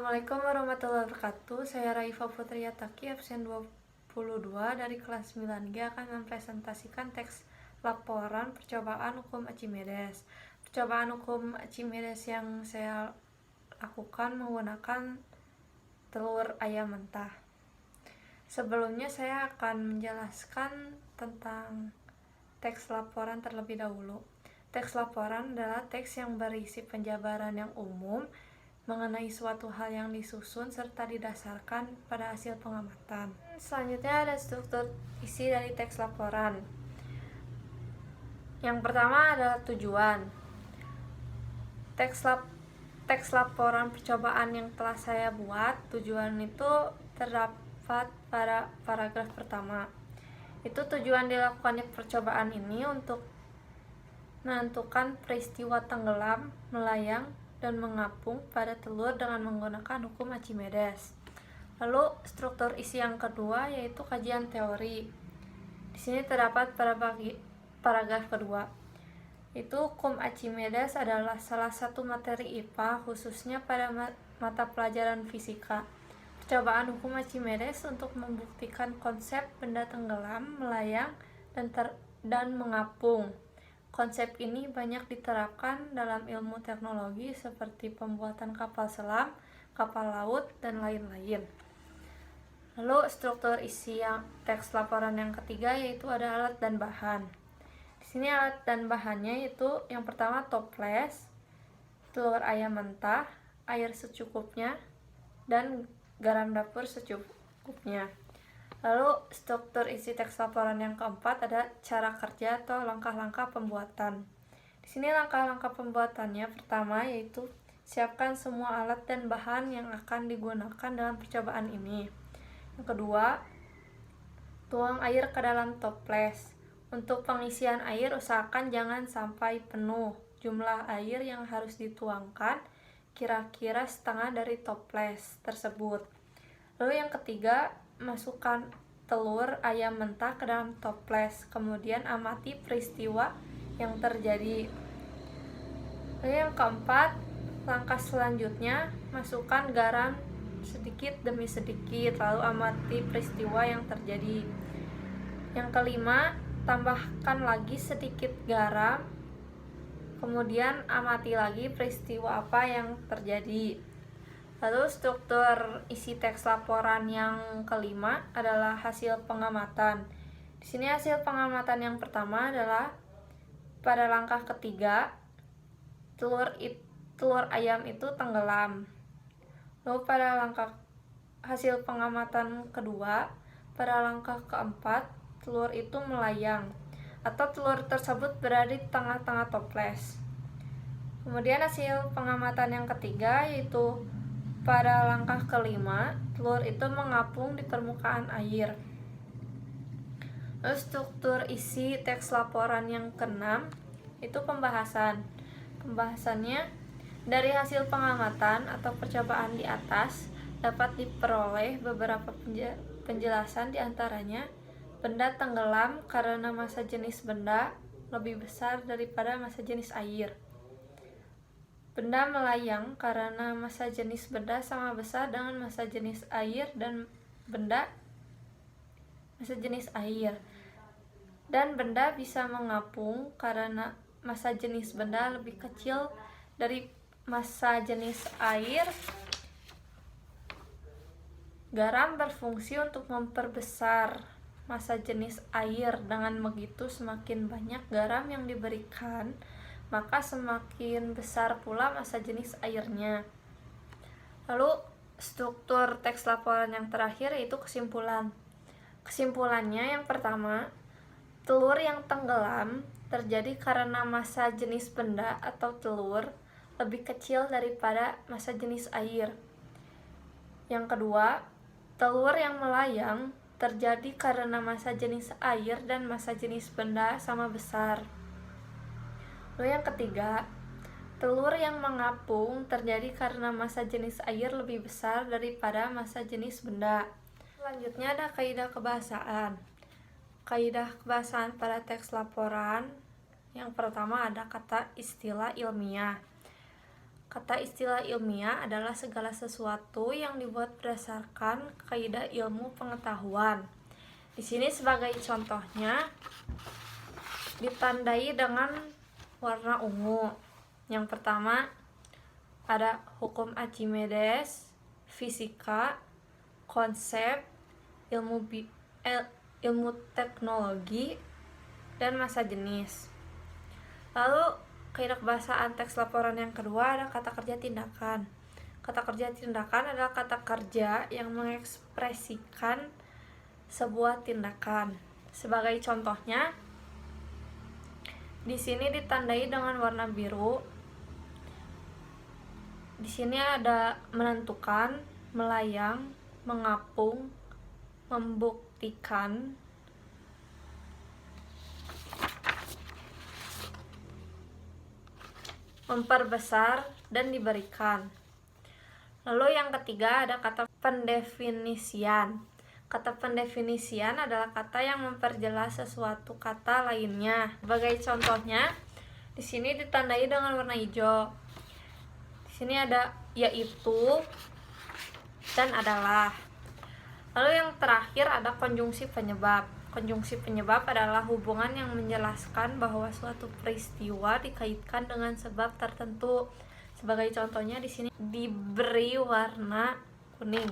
Assalamualaikum warahmatullahi wabarakatuh. Saya Raifa Putri Yataki, absen 22 dari kelas 9G akan mempresentasikan teks laporan percobaan hukum Archimedes. Percobaan hukum Archimedes yang saya lakukan menggunakan telur ayam mentah. Sebelumnya saya akan menjelaskan tentang teks laporan terlebih dahulu. Teks laporan adalah teks yang berisi penjabaran yang umum mengenai suatu hal yang disusun serta didasarkan pada hasil pengamatan. Selanjutnya ada struktur isi dari teks laporan. Yang pertama adalah tujuan. Teks laporan percobaan yang telah saya buat, tujuan itu terdapat pada paragraf pertama. Itu tujuan dilakukannya percobaan ini untuk menentukan peristiwa tenggelam, melayang, dan mengapung pada telur dengan menggunakan hukum Archimedes. Lalu struktur isi yang kedua yaitu kajian teori. Di sini terdapat pada paragraf kedua. Itu hukum Archimedes adalah salah satu materi IPA khususnya pada mata pelajaran fisika. Percobaan hukum Archimedes untuk membuktikan konsep benda tenggelam, melayang, dan mengapung. Konsep ini banyak diterapkan dalam ilmu teknologi seperti pembuatan kapal selam, kapal laut, dan lain-lain. Lalu struktur isi yang teks laporan yang ketiga yaitu ada alat dan bahan. Di sini alat dan bahannya yaitu yang pertama toples, telur ayam mentah, air secukupnya, dan garam dapur secukupnya. Lalu struktur isi teks laporan yang keempat ada cara kerja atau langkah-langkah pembuatan. Di sini langkah-langkah pembuatannya pertama yaitu siapkan semua alat dan bahan yang akan digunakan dalam percobaan ini. Yang kedua, tuang air ke dalam toples. Untuk pengisian air usahakan jangan sampai penuh. Jumlah air yang harus dituangkan kira-kira setengah dari toples tersebut. Lalu yang ketiga, masukkan telur ayam mentah ke dalam toples, kemudian amati peristiwa yang terjadi. Lalu yang keempat, langkah selanjutnya, masukkan garam sedikit demi sedikit, lalu amati peristiwa yang terjadi. Yang kelima, tambahkan lagi sedikit garam, kemudian amati lagi peristiwa apa yang terjadi. Lalu struktur isi teks laporan yang kelima adalah hasil pengamatan. Di sini hasil pengamatan yang pertama adalah pada langkah ketiga, telur ayam itu tenggelam. Lalu pada langkah hasil pengamatan kedua, pada langkah keempat, telur itu melayang atau telur tersebut berada di tengah-tengah toples. Kemudian hasil pengamatan yang ketiga yaitu pada langkah kelima, telur itu mengapung di permukaan air. Lalu struktur isi teks laporan yang keenam itu pembahasan. Pembahasannya dari hasil pengamatan atau percobaan di atas dapat diperoleh beberapa penjelasan, diantaranya benda tenggelam karena massa jenis benda lebih besar daripada massa jenis air. Benda melayang karena massa jenis benda sama besar dengan massa jenis air dan benda massa jenis air. Dan benda bisa mengapung karena massa jenis benda lebih kecil dari massa jenis air. Garam berfungsi untuk memperbesar massa jenis air. Dengan begitu semakin banyak garam yang diberikan, maka semakin besar pula massa jenis airnya. Lalu struktur teks laporan yang terakhir yaitu kesimpulan. Kesimpulannya yang pertama, telur yang tenggelam terjadi karena massa jenis benda atau telur lebih kecil daripada massa jenis air. Yang kedua, telur yang melayang terjadi karena massa jenis air dan massa jenis benda sama besar. Lalu yang ketiga, telur yang mengapung terjadi karena massa jenis air lebih besar daripada massa jenis benda. Selanjutnya ada kaidah kebahasaan. Kaidah kebahasaan pada teks laporan yang pertama ada kata istilah ilmiah. Kata istilah ilmiah adalah segala sesuatu yang dibuat berdasarkan kaidah ilmu pengetahuan. Di sini sebagai contohnya ditandai dengan warna ungu. Yang pertama ada hukum Archimedes, fisika, konsep, ilmu teknologi, dan massa jenis. Lalu kaidah kebahasaan teks laporan yang kedua ada kata kerja tindakan. Kata kerja tindakan adalah kata kerja yang mengekspresikan sebuah tindakan. Sebagai contohnya, di sini ditandai dengan warna biru. Di sini ada menentukan, melayang, mengapung, membuktikan, memperbesar, dan diberikan. Lalu yang ketiga ada kata pendefinisian. Kata pendefinisian adalah kata yang memperjelas sesuatu kata lainnya. Sebagai contohnya, di sini ditandai dengan warna hijau. Di sini ada yaitu dan adalah. Lalu yang terakhir ada konjungsi penyebab. Konjungsi penyebab adalah hubungan yang menjelaskan bahwa suatu peristiwa dikaitkan dengan sebab tertentu. Sebagai contohnya di sini diberi warna kuning.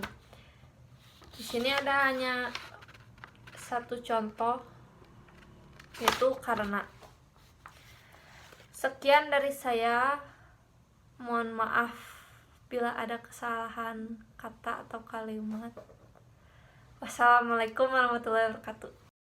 Di sini ada hanya satu contoh, yaitu karena. Sekian dari saya. Mohon maaf bila ada kesalahan kata atau kalimat. Wassalamualaikum warahmatullahi wabarakatuh.